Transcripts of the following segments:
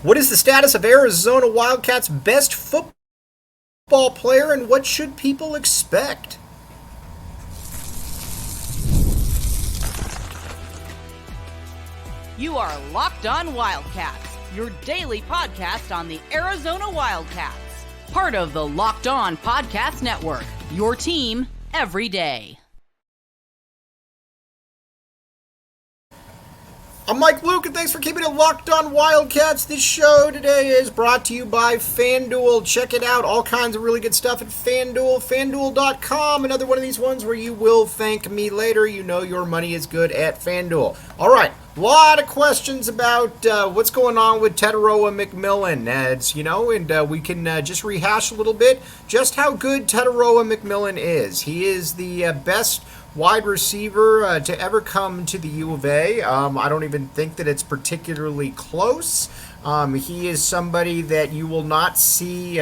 What is the status of Arizona Wildcats' best football player, and what should people expect? You are Locked On Wildcats, your daily podcast on the Arizona Wildcats. Part of the Locked On Podcast Network, your team every day. I'm Mike Luke, and thanks for keeping it locked on Wildcats. This show today is brought to you by FanDuel. Check it out. All kinds of really good stuff at FanDuel. FanDuel.com. Another one of these ones where you will thank me later. You know your money is good at FanDuel. All right. A lot of questions about what's going on with Tetairoa McMillan, and we can just rehash a little bit just how good Tetairoa McMillan is. He is the best wide receiver to ever come to the U of A. I don't even think that it's particularly close. He is somebody that you will not see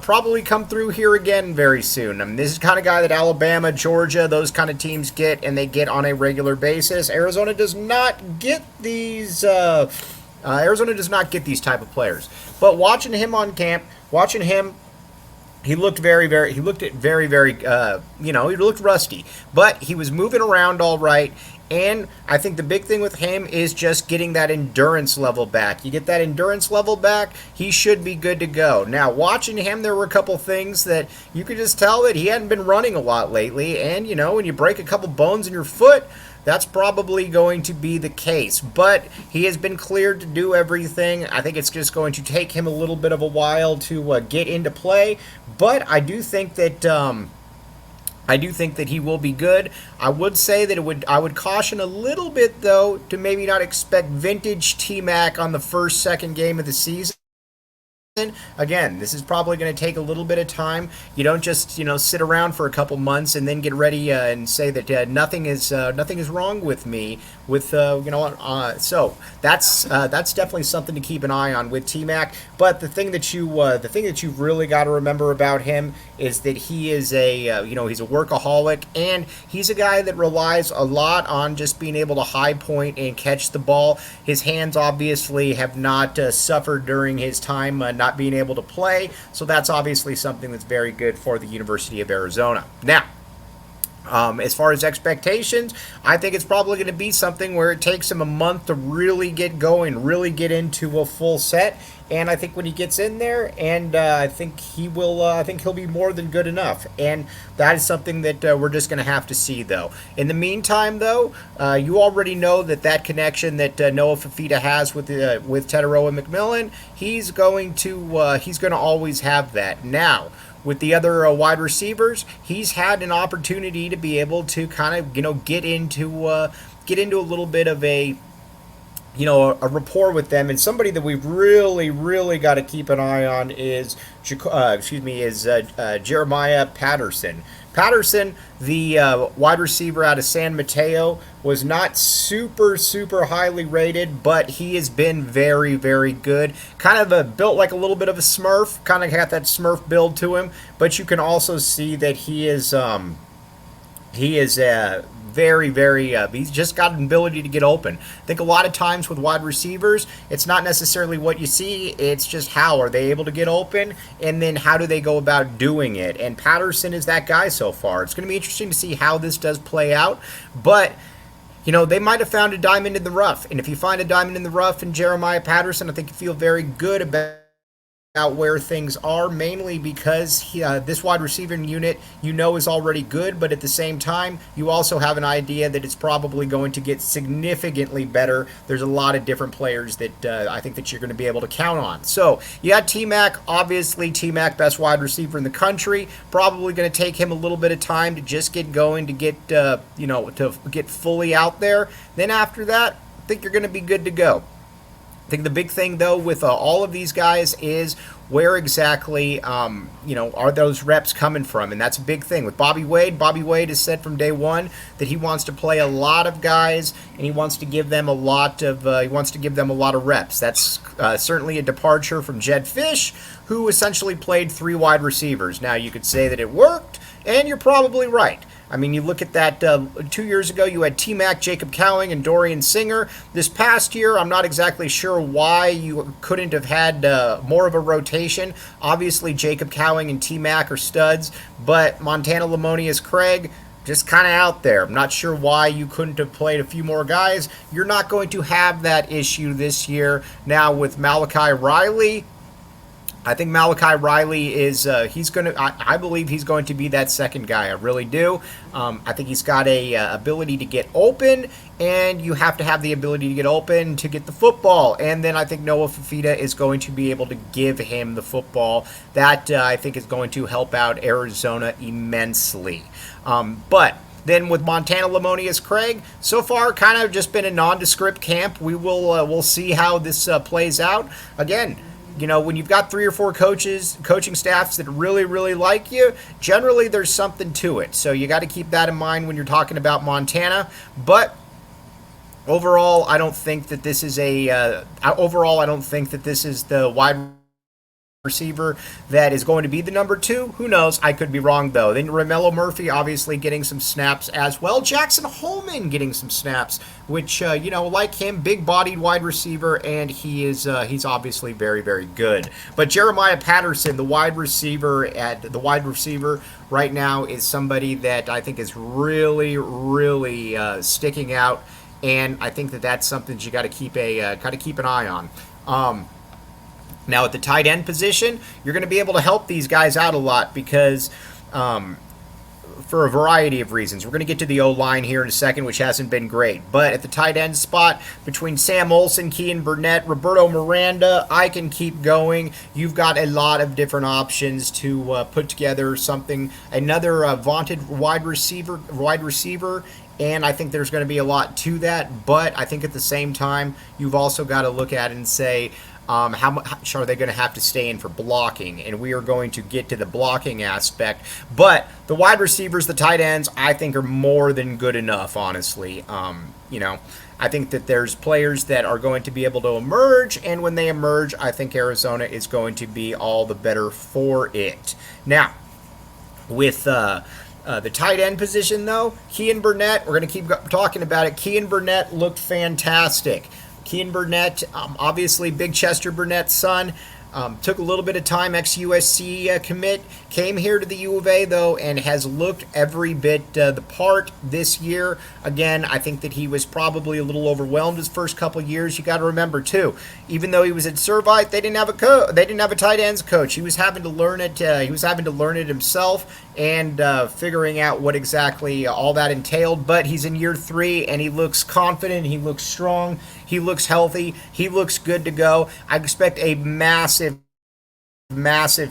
probably come through here again very soon. I mean, this is the kind of guy that Alabama, Georgia, those kind of teams get, and they get on a regular basis. Arizona does not get these. Arizona does not get these type of players. But watching him on camp, he looked very, he looked rusty, but he was moving around all right. And I think the big thing with him is just getting that endurance level back. You get that endurance level back, he should be good to go. Now, watching him, there were a couple things that you could just tell that he hadn't been running a lot lately. And, when you break a couple bones in your foot, that's probably going to be the case. But he has been cleared to do everything. I think it's just going to take him a little bit of a while to get into play. But I do think that he will be good. I would say that I would caution a little bit, though, to maybe not expect vintage T-Mac on the second game of the season. Again, this is probably going to take a little bit of time. You don't just sit around for a couple months and then get ready and say that nothing is wrong with me. So that's definitely something to keep an eye on with T-Mac. But the thing that you've really got to remember about him is that he is he's a workaholic, and he's a guy that relies a lot on just being able to high point and catch the ball. His hands obviously have not suffered during his time not being able to play, so that's obviously something that's very good for the University of Arizona. Now, as far as expectations, I think it's probably going to be something where it takes him a month to really get going, really get into a full set. And I think when he gets in there, and I think he will. I think he'll be more than good enough. And that is something that we're just going to have to see, though. In the meantime, though, you already know that connection that Noah Fifita has with Tetairoa McMillan, he's going to always have that. Now, with the other wide receivers, he's had an opportunity to be able to kind of get into a little bit of a rapport with them. And somebody that we've really got to keep an eye on is Jeremiah Patterson. Patterson, the wide receiver out of San Mateo, was not super highly rated, but he has been very good. Kind of built like a little bit of a Smurf, kind of got that Smurf build to him, but you can also see that he is he's just got an ability to get open. I think a lot of times with wide receivers, it's not necessarily what you see, it's just how are they able to get open, and then how do they go about doing it. And Patterson is that guy so far. It's going to be interesting to see how this does play out, but they might have found a diamond in the rough. And if you find a diamond in the rough in Jeremiah Patterson, I think you feel very good about where things are, mainly because this wide receiving unit is already good, but at the same time you also have an idea that it's probably going to get significantly better. There's a lot of different players that I think that you're going to be able to count on. So you got T-Mac, obviously T-Mac, best wide receiver in the country, probably going to take him a little bit of time to just get going, to get to get fully out there. Then after that, I think you're going to be good to go. I think the big thing, though, with all of these guys is where exactly, are those reps coming from? And that's a big thing. With Bobby Wade has said from day one that he wants to play a lot of guys, and he wants to give them a lot of reps. That's certainly a departure from Jed Fish, who essentially played three wide receivers. Now, you could say that it worked, and you're probably right. I mean, you look at that 2 years ago, you had T-Mac, Jacob Cowing, and Dorian Singer. This past year, I'm not exactly sure why you couldn't have had more of a rotation. Obviously, Jacob Cowing and T-Mac are studs, but Montana Lamonius Craig, just kind of out there. I'm not sure why you couldn't have played a few more guys. You're not going to have that issue this year. Now with Malachi Riley, I think Malachi Riley is, I believe he's going to be that second guy. I really do. I think he's got a ability to get open, and you have to have the ability to get open to get the football. And then I think Noah Fifita is going to be able to give him the football. That, I think, is going to help out Arizona immensely. But then with Montana Lamonius Craig, so far kind of just been a nondescript camp. We'll see how this plays out. Again, you know, when you've got 3 or 4 coaching staffs that really, really like you, generally there's something to it. So you got to keep that in mind when you're talking about Montana. But overall, I don't think that this is the wide receiver that is going to be the number 2. Who knows? I could be wrong, though. Then Romello Murphy obviously getting some snaps as well. Jackson Holman getting some snaps, which, like him, big-bodied wide receiver, and he's obviously very, very good. But Jeremiah Patterson, the wide receiver right now, is somebody that I think is really, really sticking out, and I think that that's something that you got to keep an eye on. Now, at the tight end position, you're going to be able to help these guys out a lot because for a variety of reasons. We're going to get to the O-line here in a second, which hasn't been great. But at the tight end spot, between Sam Olsen, Kean Burnett, Roberto Miranda, I can keep going. You've got a lot of different options to put together another vaunted wide receiver, and I think there's going to be a lot to that. But I think at the same time, you've also got to look at it and say, how much are they going to have to stay in for blocking? And we are going to get to the blocking aspect. But the wide receivers, the tight ends, I think are more than good enough, honestly. I think that there's players that are going to be able to emerge, and when they emerge, I think Arizona is going to be all the better for it. Now, with the tight end position, though, Kean Burnett, we're going to keep talking about it. Kean Burnett looked fantastic. Kean Burnett, obviously Big Chester Burnett's son, took a little bit of time, ex-USC commit, came here to the U of A, though, and has looked every bit the part this year. Again, I think that he was probably a little overwhelmed his first couple years. You got to remember, too, even though he was at Servite, they didn't have a tight ends coach. He was having to learn it. Himself and figuring out what exactly all that entailed. But he's in year 3, and he looks confident. He looks strong. He looks healthy. He looks good to go. I expect a massive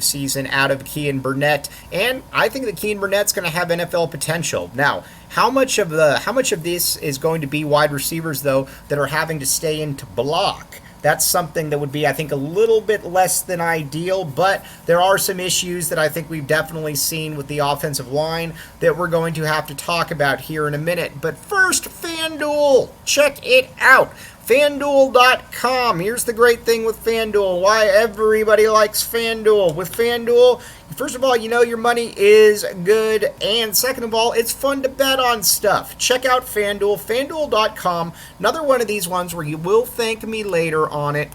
season out of Kean Burnett, and I think that Kean Burnett's going to have NFL potential. Now, how much of this is going to be wide receivers, though, that are having to stay in to block? That's something that would be, I think, a little bit less than ideal, but there are some issues that I think we've definitely seen with the offensive line that we're going to have to talk about here in a minute. But first, FanDuel. Check it out. FanDuel.com. Here's the great thing with FanDuel. Why everybody likes FanDuel. With FanDuel, first of all, you know your money is good. And second of all, it's fun to bet on stuff. Check out FanDuel. FanDuel.com. Another one of these ones where you will thank me later on it.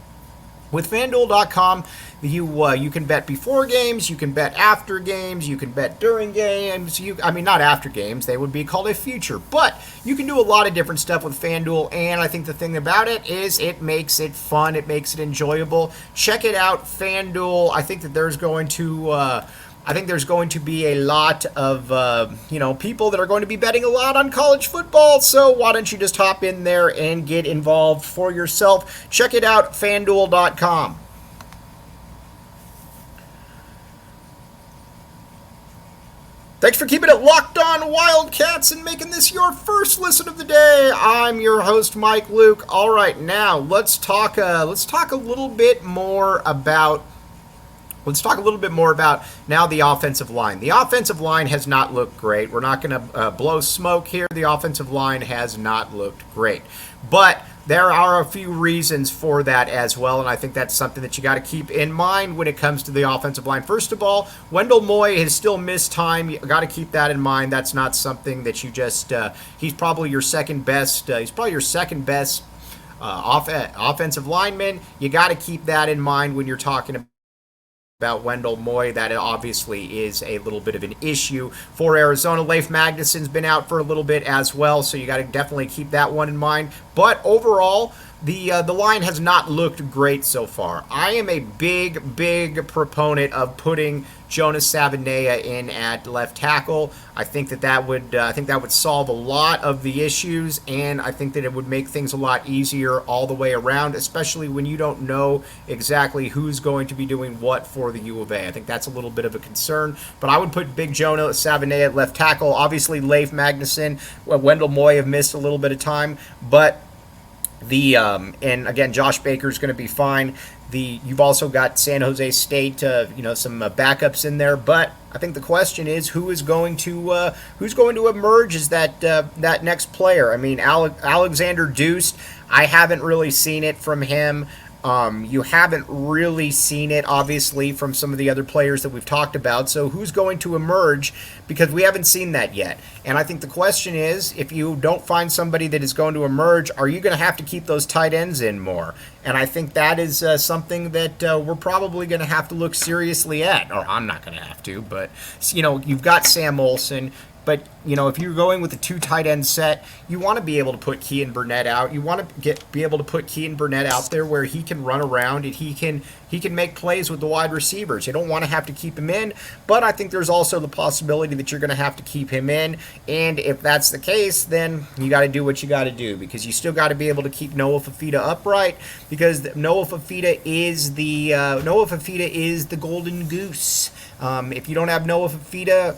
With FanDuel.com, you can bet before games, you can bet after games, you can bet during games. Not after games, they would be called a future. But you can do a lot of different stuff with FanDuel, and I think the thing about it is it makes it fun, it makes it enjoyable. Check it out, FanDuel. I think that there's going to be a lot of people that are going to be betting a lot on college football. So why don't you just hop in there and get involved for yourself? Check it out, FanDuel.com. Thanks for keeping it locked on Wildcats and making this your first listen of the day. I'm your host, Mike Luke. All right, now let's talk a little bit more about now the offensive line. The offensive line has not looked great. We're not going to blow smoke here. The offensive line has not looked great. But there are a few reasons for that as well, and I think that's something that you got to keep in mind when it comes to the offensive line. First of all, Wendell Moy has still missed time. You got to keep that in mind. That's not something that you just. He's probably your second best. Offensive lineman. You got to keep that in mind when you're talking about Wendell Moy. That obviously is a little bit of an issue for Arizona. Leif Magnuson's been out for a little bit as well, so you got to definitely keep that one in mind. But overall, the line has not looked great so far. I am a big proponent of putting Jonas Savaiinaea in at left tackle. I think that would solve a lot of the issues, and I think that it would make things a lot easier all the way around, especially when you don't know exactly who's going to be doing what for the U of A. I think that's a little bit of a concern, but I would put Big Jonas Savaiinaea at left tackle. Obviously, Leif Magnuson, Wendell Moy have missed a little bit of time, but and again, Josh Baker's going to be fine. You've also got San Jose State, some backups in there, but I think the question is who's going to emerge as that next player. I mean, Alexander Deuce, I haven't really seen it from him. You haven't really seen it, obviously, from some of the other players that we've talked about. So who's going to emerge? Because we haven't seen that yet. And I think the question is, if you don't find somebody that is going to emerge, are you going to have to keep those tight ends in more? And I think that is something that we're probably going to have to look seriously at. Or I'm not going to have to, but, you've got Sam Olsen. But, if you're going with a two tight end set, you want to be able to put Kean Burnett out. You want to be able to put Kean Burnett out there where he can run around and he can make plays with the wide receivers. You don't want to have to keep him in, but I think there's also the possibility that you're going to have to keep him in. And if that's the case, then you got to do what you got to do, because you still got to be able to keep Noah Fifita upright, because Noah Fifita is the golden goose. If you don't have Noah Fifita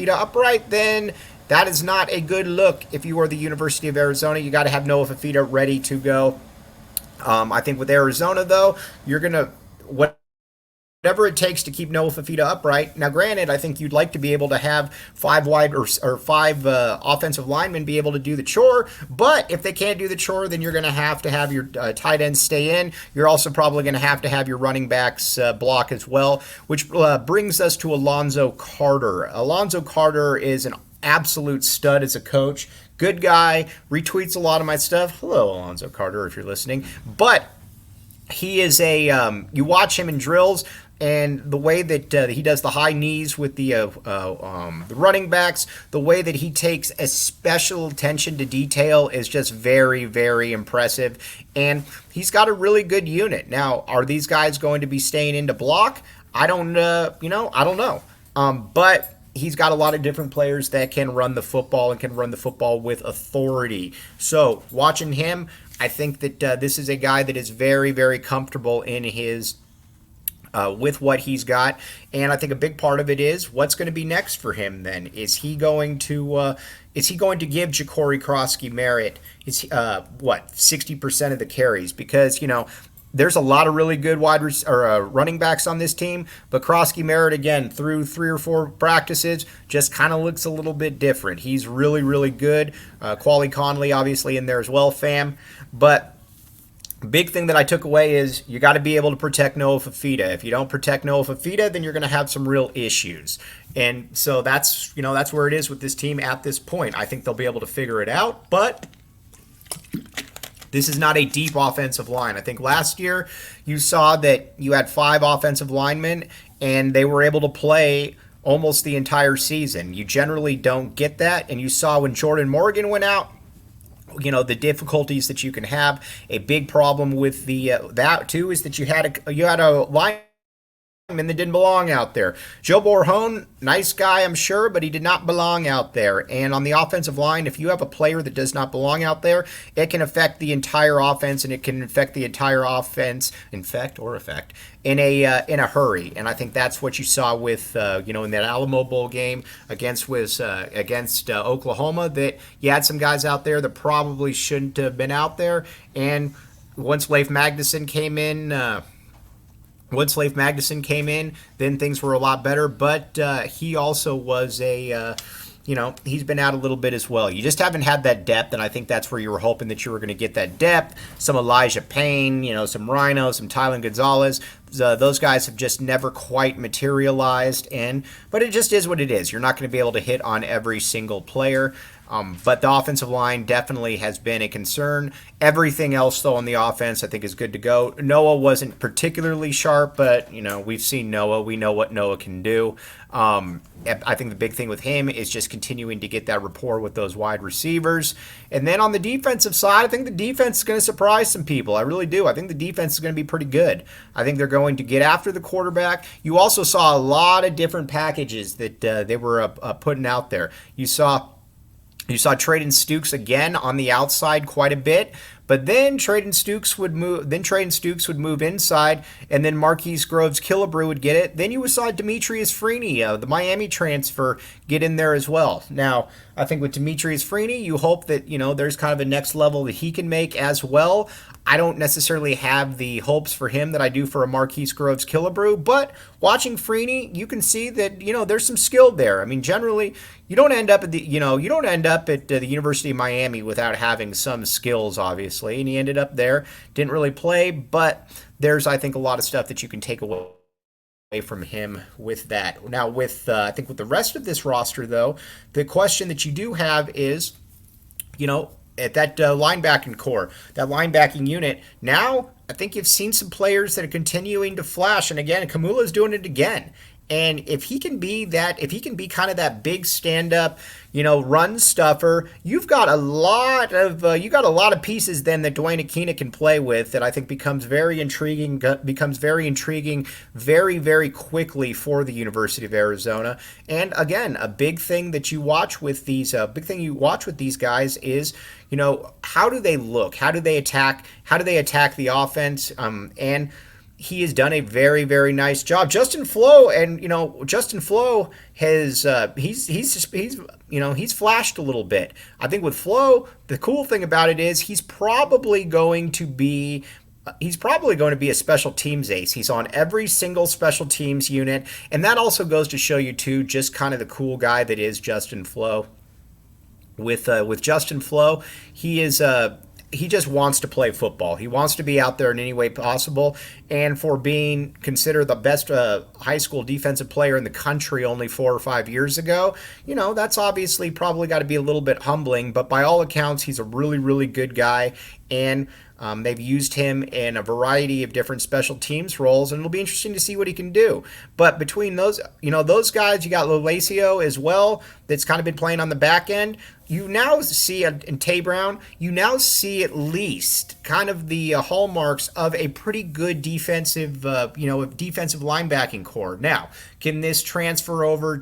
upright, then that is not a good look. If you are the University of Arizona, you got to have Noah Fifita ready to go. I think with Arizona, though, you're going to whatever it takes to keep Noah Fifita upright. Now, granted, I think you'd like to be able to have five offensive linemen be able to do the chore, but if they can't do the chore, then you're going to have your tight ends stay in. You're also probably going to have your running backs block as well, which brings us to Alonzo Carter. Alonzo Carter is an absolute stud as a coach. Good guy, retweets a lot of my stuff. Hello, Alonzo Carter, if you're listening. But he is you watch him in drills, and the way that he does the high knees with the running backs, the way that he takes a special attention to detail is just very, very impressive. And he's got a really good unit. Now, are these guys going to be staying in to block? I don't know. But he's got a lot of different players that can run the football and can run the football with authority. So watching him, I think that this is a guy that is very, very comfortable in his with what he's got, and I think a big part of it is what's going to be next for him. Then is he going to give Ja'Cory Krosky merit? Is 60% of the carries? Because there's a lot of really good running backs on this team, but Krosky Merritt, again, through 3 or 4 practices, just kind of looks a little bit different. He's really, really good. Quali Conley, obviously, in there as well, fam. But big thing that I took away is you got to be able to protect Noah Fifita. If you don't protect Noah Fifita, then you're going to have some real issues. And so that's where it is with this team at this point. I think they'll be able to figure it out, but this is not a deep offensive line. I think last year you saw that you had 5 offensive linemen and they were able to play almost the entire season. You generally don't get that, and you saw when Jordan Morgan went out, the difficulties that you can have. A big problem with that too is that you had a lineman that didn't belong out there. Joe Borhone, nice guy, I'm sure, but he did not belong out there. And on the offensive line, if you have a player that does not belong out there, it can affect the entire offense, and it can affect the entire offense, in a hurry. And I think that's what you saw with in that Alamo Bowl game against Oklahoma, that you had some guys out there that probably shouldn't have been out there. And once Leif Magnuson came in, then things were a lot better. But he also was he's been out a little bit as well. You just haven't had that depth, and I think that's where you were hoping that you were going to get that depth. Some Elijah Payne, some Rhino, some Tylen Gonzalez. Those guys have just never quite materialized, but it just is what it is. You're not going to be able to hit on every single player. But the offensive line definitely has been a concern. Everything else, though, on the offense, I think is good to go. Noah wasn't particularly sharp, but, we've seen Noah. We know what Noah can do. I think the big thing with him is just continuing to get that rapport with those wide receivers. And then on the defensive side, I think the defense is going to surprise some people. I really do. I think the defense is going to be pretty good. I think they're going to get after the quarterback. You also saw a lot of different packages that they were putting out there. You saw Traden Stukes again on the outside quite a bit, but then Traden Stukes would move inside, and then Marquise Groves-Killebrew would get it. Then you saw Demetrius Freeney, the Miami transfer, get in there as well. Now, I think with Demetrius Freeney, you hope that there's kind of a next level that he can make as well. I don't necessarily have the hopes for him that I do for a Marquise Groves-Killebrew, but watching Freeney, you can see that there's some skill there. I mean, generally, you don't end up at the University of Miami without having some skills, obviously, and he ended up there, didn't really play, but there's, I think, a lot of stuff that you can take away from him with that. Now, I think with the rest of this roster, though, the question that you do have is, at that linebacking core, that linebacking unit, now I think you've seen some players that are continuing to flash. And again, Kamula's doing it again. And if he can be kind of that big stand-up, run stuffer, you've got a lot of pieces then that Duane Akina can play with that I think becomes very intriguing very, very quickly for the University of Arizona. And again, a big thing that you watch with these guys is, how do they look? How do they attack the offense? And he has done a very, very nice job. Justin Flo has he's flashed a little bit. I think with Flo, the cool thing about it is he's probably going to be a special teams ace. He's on every single special teams unit, and that also goes to show you too just kind of the cool guy that is Justin Flo. With Justin Flo, he just wants to play football. He wants to be out there in any way possible. And for being considered the best high school defensive player in the country only 4 or 5 years ago, that's obviously probably got to be a little bit humbling. But by all accounts, he's a really, really good guy. And they've used him in a variety of different special teams roles, and it'll be interesting to see what he can do. But between those guys, you got Lolacio as well, that's kind of been playing on the back end. You now see, in Tay Brown, you now see at least kind of the hallmarks of a pretty good defensive linebacking core. Now, can this transfer over?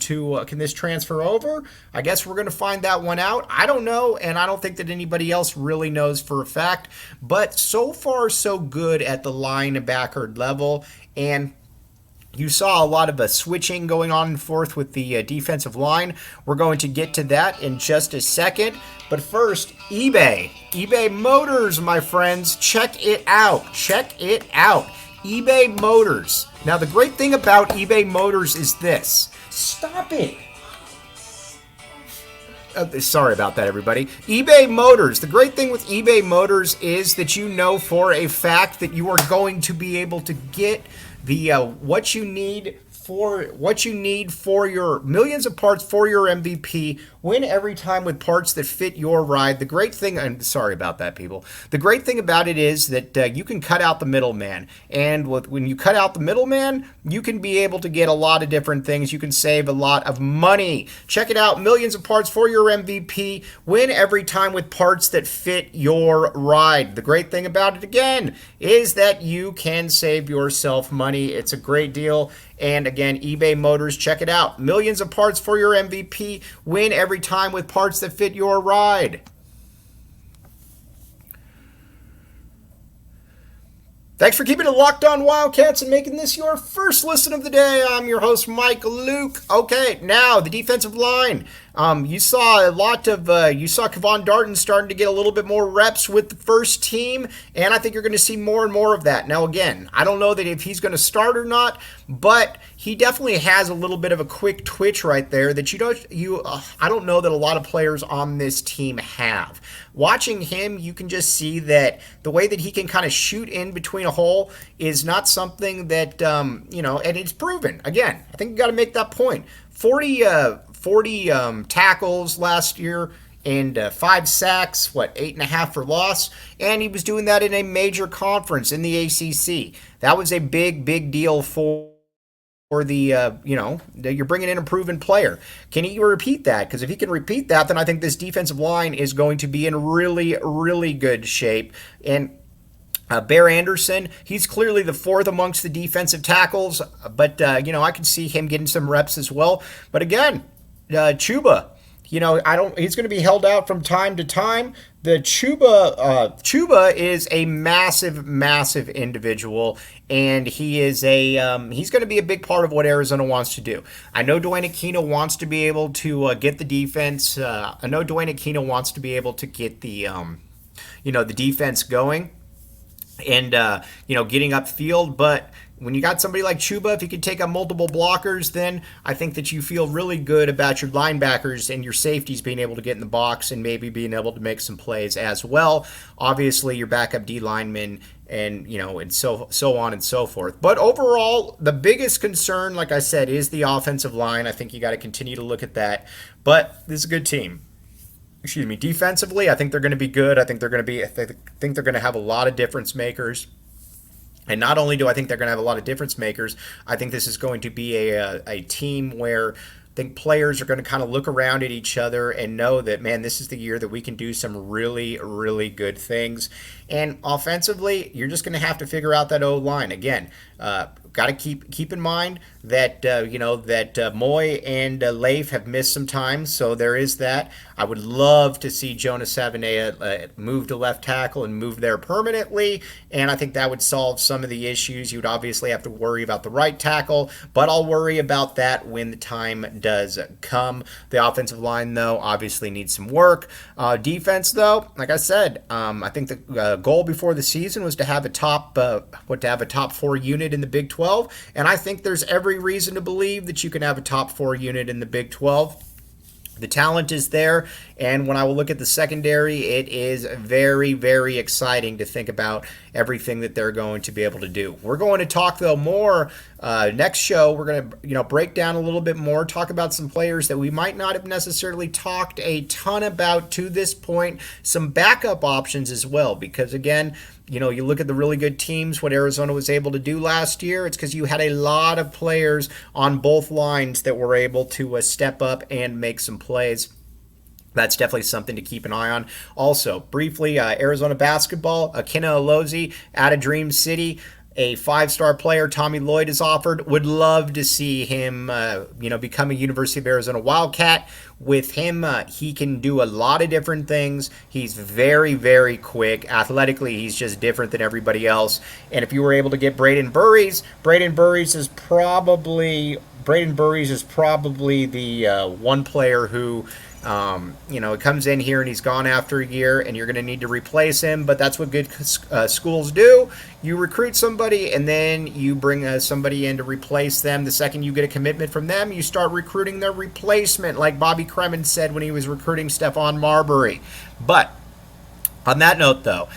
I guess we're going to find that one out. I don't know, and I don't think that anybody else really knows for a fact. But so far, so good at the linebacker level, and you saw a lot of switching going on and forth with the defensive line. We're going to get to that in just a second. But first, eBay Motors, my friends. Check it out. eBay Motors. Now, the great thing about eBay Motors is this. Stop it. Sorry about that, everybody. eBay Motors. The great thing with eBay Motors is that for a fact that you are going to be able to get the what you need for your millions of parts for your MVP. Win every time with parts that fit your ride. The great thing, I'm sorry about that, people. The great thing about it is that you can cut out the middleman. And when you cut out the middleman, you can be able to get a lot of different things. You can save a lot of money. Check it out. Millions of parts for your MVP. Win every time with parts that fit your ride. The great thing about it, again, is that you can save yourself money. It's a great deal. And again, eBay Motors, check it out. Millions of parts for your MVP. Win every time with parts that fit your ride. Thanks for keeping it locked on Wildcats and making this your first listen of the day. I'm your host, Mike Luke. Okay, now the defensive line. You saw a lot of you saw Kevon Darton starting to get a little bit more reps with the first team, and I think you're going to see more and more of that. Now, again, I don't know that if he's going to start or not, but he definitely has a little bit of a quick twitch right there that I don't know that a lot of players on this team have. Watching him, you can just see that the way that he can kind of shoot in between a hole is not something that and it's proven. Again, I think you got to make that point. 40 tackles last year and 5 sacks, 8.5 for loss, and he was doing that in a major conference in the ACC. That was a big deal for the you're bringing in a proven player. Can he repeat that? Because if he can repeat that, then I think this defensive line is going to be in really good shape. And Bear Anderson, he's clearly the fourth amongst the defensive tackles, but I could see him getting some reps as well. But again, Chuba, he's going to be held out from time to time. The Chuba is a massive individual, and he's going to be a big part of what Arizona wants to do. I know Duane Akina wants to be able to get the defense. I know Duane Akina wants to be able to get the the defense going and getting upfield, but when you got somebody like Chuba, if he can take on multiple blockers, then I think that you feel really good about your linebackers and your safeties being able to get in the box and maybe being able to make some plays as well. Obviously, your backup D linemen and so on and so forth. But overall, the biggest concern, like I said, is the offensive line. I think you got to continue to look at that. But this is a good team. Defensively, I think they're going to be good. I think they're going to have a lot of difference makers. And not only do I think they're going to have a lot of difference makers, I think this is going to be a team where I think players are going to kind of look around at each other and know that, man, this is the year that we can do some really good things. And offensively, you're just going to have to figure out that O-line. Again, got to keep in mind that Moy and Leif have missed some time, so there is that. I would love to see Jonas Savanea move to left tackle and move there permanently, and I think that would solve some of the issues. You would obviously have to worry about the right tackle, but I'll worry about that when the time does come. The offensive line, though, obviously needs some work. Defense, though, like I said, I think the goal before the season was to have a top 4 unit in the Big 12, and I think there's every reason to believe that you can have a top 4 unit in the Big 12. The talent is there, and when I will look at the secondary, it is very exciting to think about everything that they're going to be able to do. We're going to talk, though, more next show. We're going to break down a little bit more, talk about some players that we might not have necessarily talked a ton about to this point, some backup options as well, because, again, you look at the really good teams, what Arizona was able to do last year, it's because you had a lot of players on both lines that were able to step up and make some plays. That's definitely something to keep an eye on. Also, briefly, Arizona basketball, Akina Alozie out of Dream City. A 5-star player, Tommy Lloyd, is offered. Would love to see him, become a University of Arizona Wildcat. With him, he can do a lot of different things. He's very quick. Athletically, he's just different than everybody else. And if you were able to get Braden Burries is probably the one player who comes in here and he's gone after a year and you're going to need to replace him, but that's what good schools do. You recruit somebody and then you bring somebody in to replace them. The second you get a commitment from them, you start recruiting their replacement, like Bobby Kremen said when he was recruiting Stephon Marbury. But on that note, though,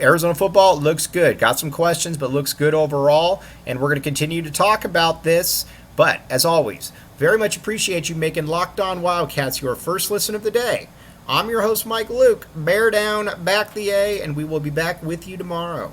Arizona football looks good. Got some questions, but looks good overall, and we're going to continue to talk about this. But, as always, very much appreciate you making Locked On Wildcats your first listen of the day. I'm your host, Mike Luke. Bear down, back the A, and we will be back with you tomorrow.